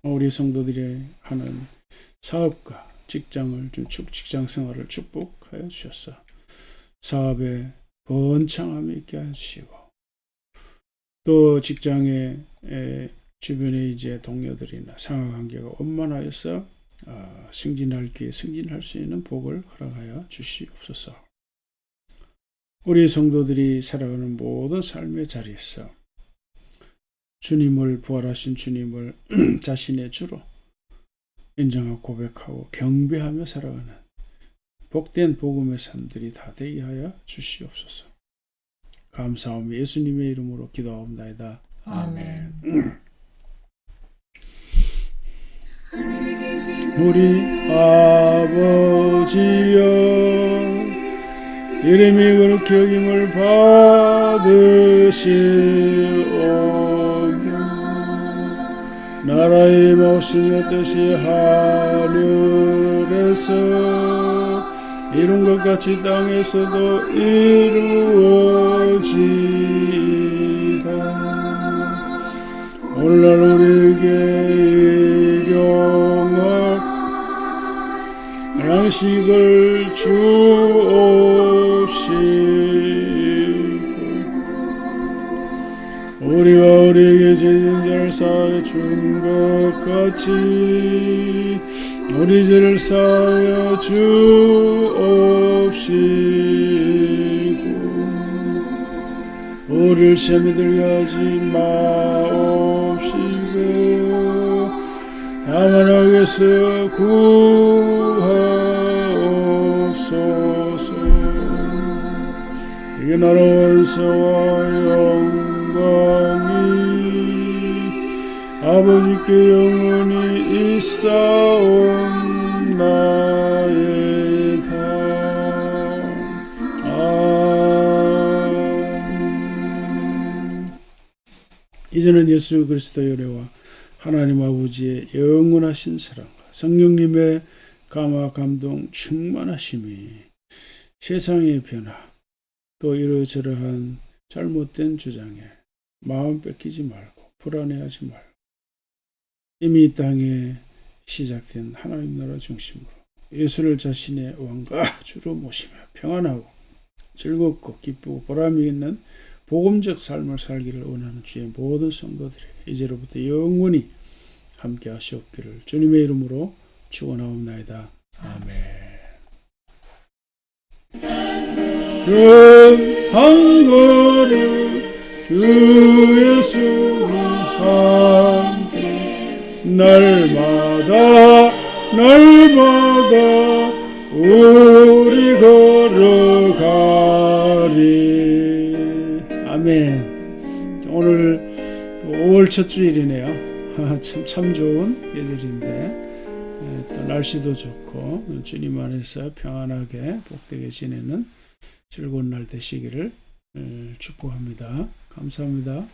Speaker 1: 우리 성도들이 하는 사업과 직장 생활을 축복하여 주셔서 사업에 번창함이 있게 하시고, 또 직장의 주변에 이제 동료들이나 상하관계가 원만하여서 승진할 수 있는 복을 허락하여 주시옵소서. 우리 성도들이 살아가는 모든 삶의 자리에서 주님을, 부활하신 주님을 자신의 주로 인정하고 고백하고 경배하며 살아가는 복된 복음의 삶들이 다 되게 하여 주시옵소서. 감사하며 예수님의 이름으로 기도하옵나이다. 아멘. 우리 아버지여, 이름이 그렇게 여김을 받으시오며 나라의 마으시며 뜻이 하늘에서 이룬 것 같이 땅에서도 이루어지이다. 오늘날 우리에게 일용할 양식을 주옵시고 우리가 우리에게 죄진 자를 사하여 준 것 같이 우리 죄를 사하여 주옵시고 우리를 시험에 들게 하지 마옵시고 다만 악에서 구하옵소서. 이게 나라 원수와 영광이 아버지께 영원히 있사옵나이다. 아멘. 이제는 예수 그리스도의 은혜와 하나님 아버지의 영원하신 사랑과 성령님의 감화 감동 충만하심이 세상의 변화 또 이러저러한 잘못된 주장에 마음 뺏기지 말고 불안해하지 말고 이미 이 땅에 시작된 하나님 나라 중심으로 예수를 자신의 왕과 주로 모시며 평안하고 즐겁고 기쁘고 보람이 있는 복음적 삶을 살기를 원하는 주의 모든 성도들에게 이제로부터 영원히 함께 하시옵기를 주님의 이름으로 축원하옵나이다. 아멘. 한 걸음 주 예수와 함께 날마다 우리 걸어가리. 아멘. 오늘 5월 첫 주일이네요. 참 좋은 계절인데 또 날씨도 좋고 주님 안에서 평안하게 복되게 지내는 즐거운 날 되시기를 축복합니다. 감사합니다.